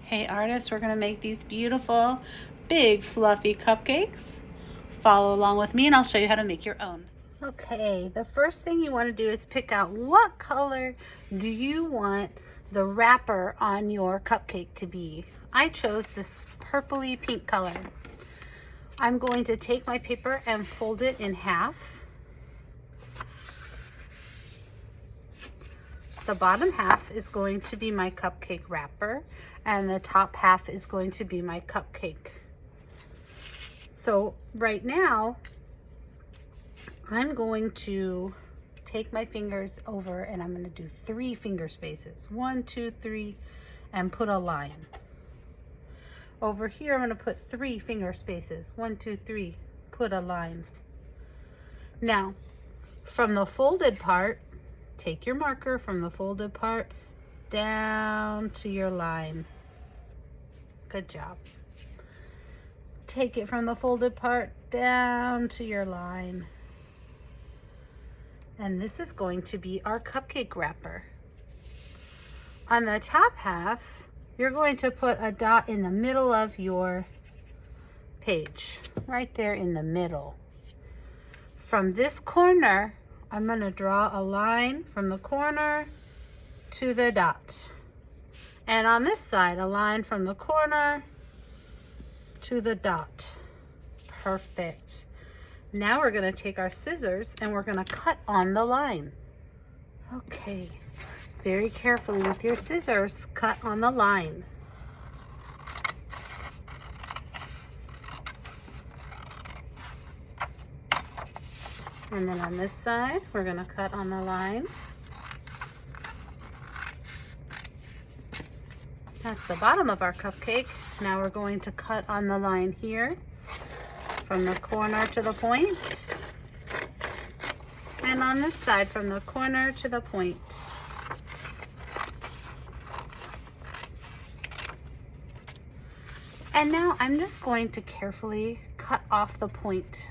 Hey artists, we're gonna make these beautiful, big, fluffy cupcakes. Follow along with me and I'll show you how to make your own. Okay, the first thing you wanna do is pick out what color do you want the wrapper on your cupcake to be. I chose this purpley pink color. I'm going to take my paper and fold it in half. The bottom half is going to be my cupcake wrapper and the top half is going to be my cupcake. So right now, I'm going to take my fingers over and I'm going to do 3 finger spaces. 1, 2, 3, and put a line. Over here, I'm going to put 3 finger spaces. 1, 2, 3, put a line. Now, from the folded part, take your marker from the folded part down to your line. Good job. Take it from the folded part down to your line. And this is going to be our cupcake wrapper. On the top half, you're going to put a dot in the middle of your page, right there in the middle. From this corner, I'm going to draw a line from the corner to the dot. And on this side, a line from the corner to the dot. Perfect. Now we're going to take our scissors and we're going to cut on the line. Okay, very carefully with your scissors, cut on the line. And then on this side, we're going to cut on the line. That's the bottom of our cupcake. Now we're going to cut on the line here from the corner to the point. And on this side from the corner to the point. And now I'm just going to carefully cut off the point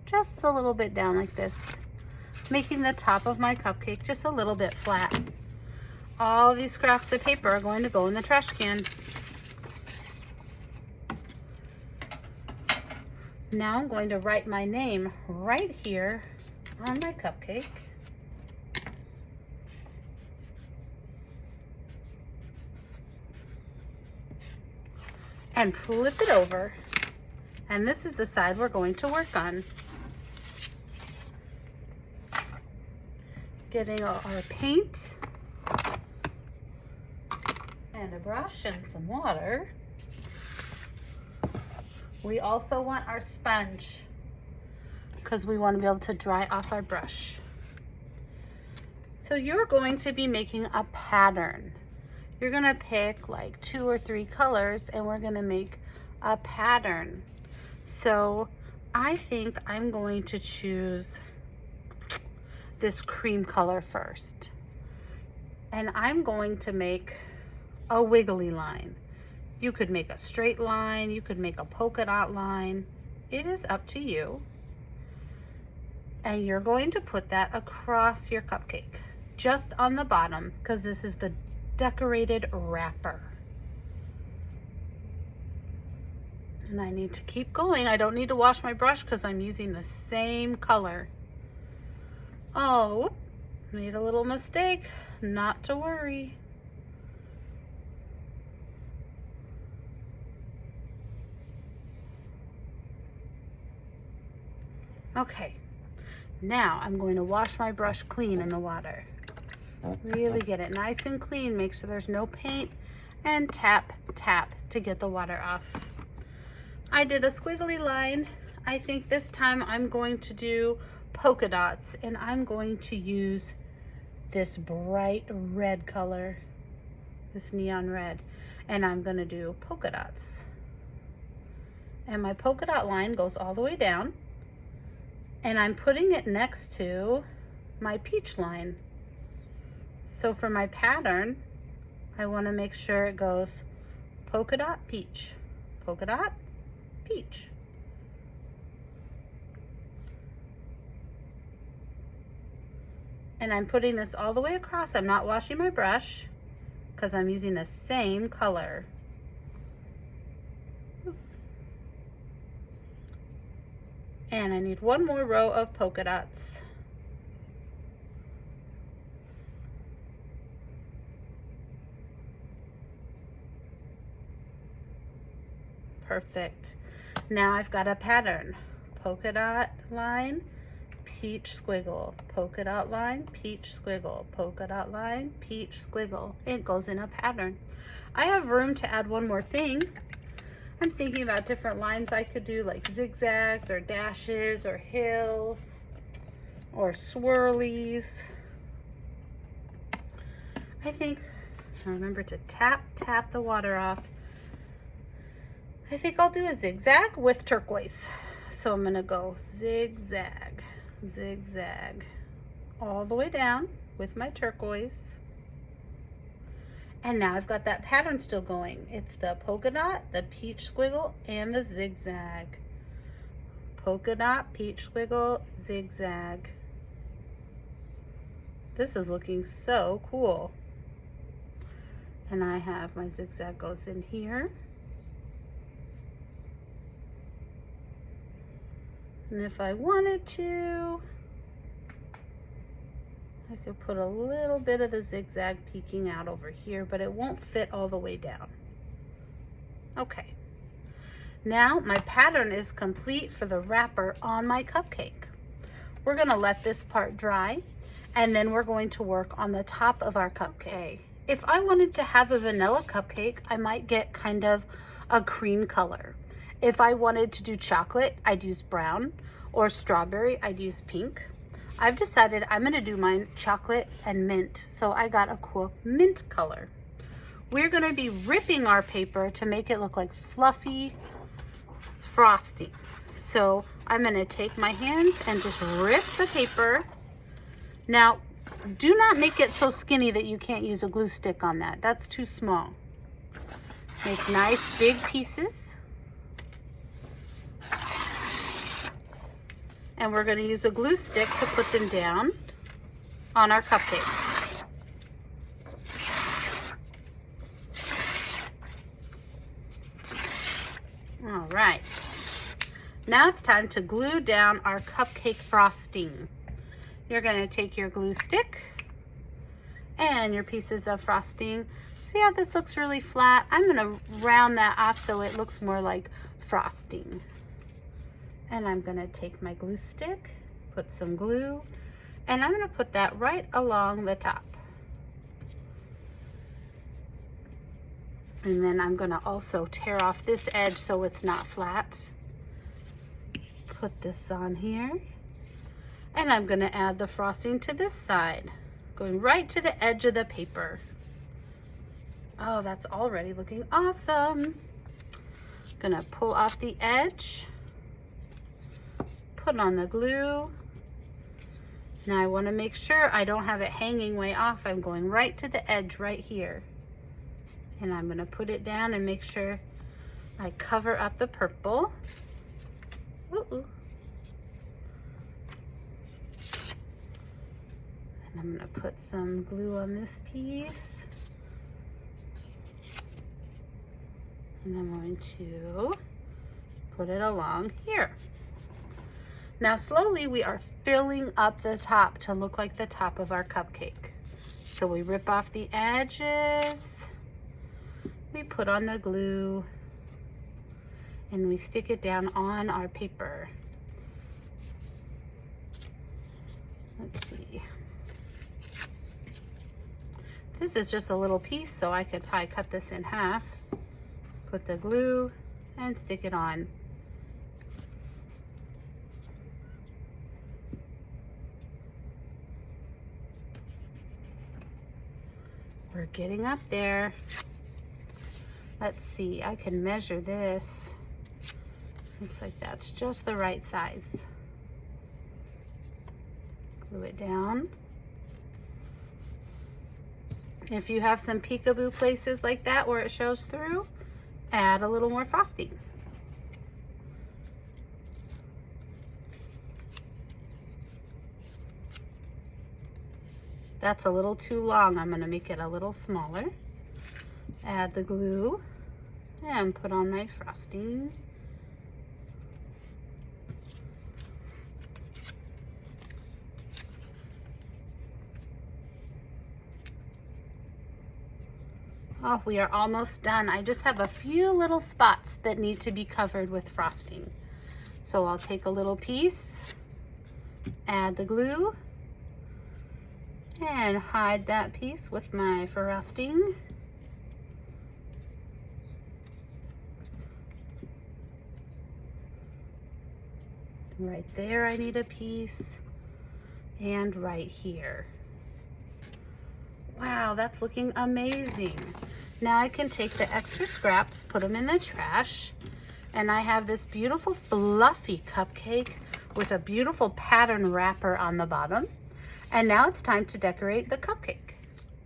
just a little bit down like this, making the top of my cupcake just a little bit flat. All these scraps of paper are going to go in the trash can. Now I'm going to write my name right here on my cupcake. And flip it over. And this is the side we're going to work on. Getting our paint and a brush and some water. We also want our sponge because we want to be able to dry off our brush. So you're going to be making a pattern. You're going to pick like 2 or 3 colors and we're going to make a pattern. So I think I'm going to choose this cream color first. And I'm going to make a wiggly line. You could make a straight line, you could make a polka dot line. It is up to you. And you're going to put that across your cupcake, just on the bottom, because this is the decorated wrapper. And I need to keep going. I don't need to wash my brush because I'm using the same color. Oh, made a little mistake. Not to worry. Okay, now I'm going to wash my brush clean in the water. Really get it nice and clean. Make sure there's no paint and tap, tap to get the water off. I did a squiggly line. I think this time I'm going to do polka dots and I'm going to use this bright red color, this neon red, and I'm going to do polka dots. And my polka dot line goes all the way down. And I'm putting it next to my peach line. So for my pattern, I want to make sure it goes polka dot, peach, polka dot, peach. And I'm putting this all the way across. I'm not washing my brush because I'm using the same color. And I need one more row of polka dots. Perfect. Now I've got a pattern. Polka dot line, peach squiggle, polka dot line, peach squiggle, polka dot line, peach squiggle. It goes in a pattern. I have room to add one more thing. I'm thinking about different lines I could do, like zigzags or dashes or hills or swirlies. I think, remember to tap the water off. I think I'll do a zigzag with turquoise. So I'm gonna go zigzag, zigzag, all the way down with my turquoise. And now I've got that pattern still going. It's the polka dot, the peach squiggle, and the zigzag. Polka dot, peach squiggle, zigzag. This is looking so cool. And I have my zigzag goes in here. And if I wanted to, I could put a little bit of the zigzag peeking out over here, but it won't fit all the way down. Okay. Now my pattern is complete for the wrapper on my cupcake. We're gonna let this part dry, and then we're going to work on the top of our cupcake. If I wanted to have a vanilla cupcake, I might get kind of a cream color. If I wanted to do chocolate, I'd use brown, or strawberry, I'd use pink. I've decided I'm gonna do mine chocolate and mint, so I got a cool mint color. We're gonna be ripping our paper to make it look like fluffy frosting. So I'm gonna take my hands and just rip the paper. Now, do not make it so skinny that you can't use a glue stick on that. That's too small. Make nice big pieces. And we're going to use a glue stick to put them down on our cupcake. All right. Now it's time to glue down our cupcake frosting. You're going to take your glue stick and your pieces of frosting. See how this looks really flat? I'm going to round that off so it looks more like frosting. And I'm gonna take my glue stick, put some glue, and I'm gonna put that right along the top. And then I'm gonna also tear off this edge so it's not flat. Put this on here. And I'm gonna add the frosting to this side, going right to the edge of the paper. Oh, that's already looking awesome. Gonna pull off the edge. Put on the glue. Now I want to make sure I don't have it hanging way off. I'm going right to the edge right here. And I'm going to put it down and make sure I cover up the purple. Ooh. And I'm going to put some glue on this piece. And I'm going to put it along here. Now slowly we are filling up the top to look like the top of our cupcake. So we rip off the edges, we put on the glue, and we stick it down on our paper. Let's see. This is just a little piece, so I could probably cut this in half, put the glue, and stick it on. We're getting up there. Let's see, I can measure this. Looks like that's just the right size. Glue it down. If you have some peekaboo places like that where it shows through, add a little more frosting. That's a little too long. I'm going to make it a little smaller. Add the glue and put on my frosting. Oh, we are almost done. I just have a few little spots that need to be covered with frosting. So I'll take a little piece, add the glue, and hide that piece with my frosting. Right there I need a piece, and right here. Wow, that's looking amazing. Now I can take the extra scraps, put them in the trash, and I have this beautiful fluffy cupcake with a beautiful pattern wrapper on the bottom. And now it's time to decorate the cupcake.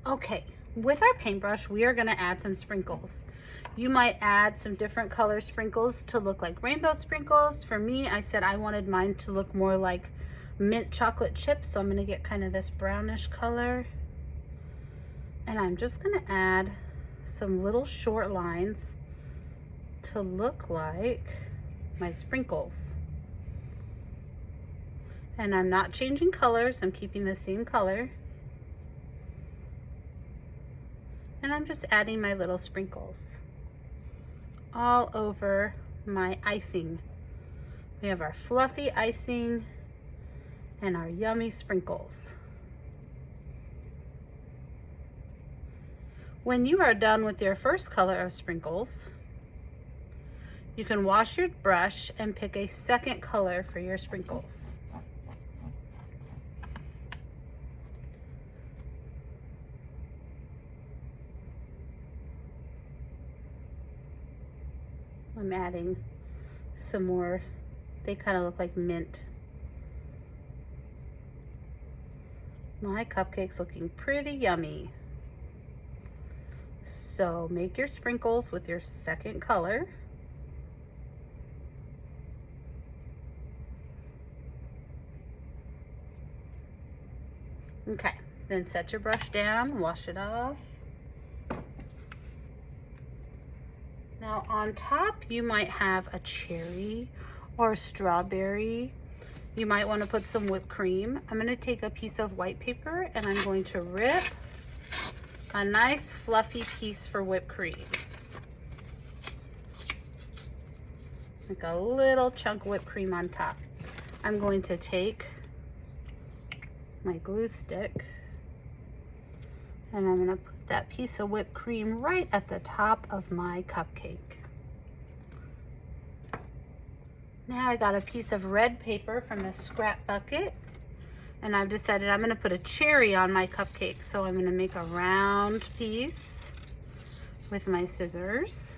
Okay, with our paintbrush, we are gonna add some sprinkles. You might add some different color sprinkles to look like rainbow sprinkles. For me, I said I wanted mine to look more like mint chocolate chips, so I'm gonna get kind of this brownish color. And I'm just gonna add some little short lines to look like my sprinkles. And I'm not changing colors, I'm keeping the same color. And I'm just adding my little sprinkles all over my icing. We have our fluffy icing and our yummy sprinkles. When you are done with your first color of sprinkles, you can wash your brush and pick a second color for your sprinkles. I'm adding some more, they kind of look like mint. My cupcake's looking pretty yummy. So make your sprinkles with your second color. Okay, then set your brush down, wash it off. Now on top, you might have a cherry or a strawberry. You might want to put some whipped cream. I'm going to take a piece of white paper and I'm going to rip a nice fluffy piece for whipped cream. Like a little chunk of whipped cream on top. I'm going to take my glue stick and I'm going to put that piece of whipped cream right at the top of my cupcake. Now I got a piece of red paper from the scrap bucket and I've decided I'm going to put a cherry on my cupcake. So I'm going to make a round piece with my scissors.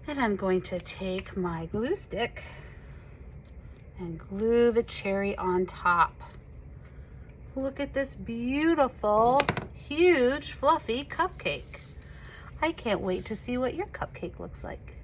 And I'm going to take my glue stick and glue the cherry on top. Look at this beautiful, huge, fluffy cupcake. I can't wait to see what your cupcake looks like.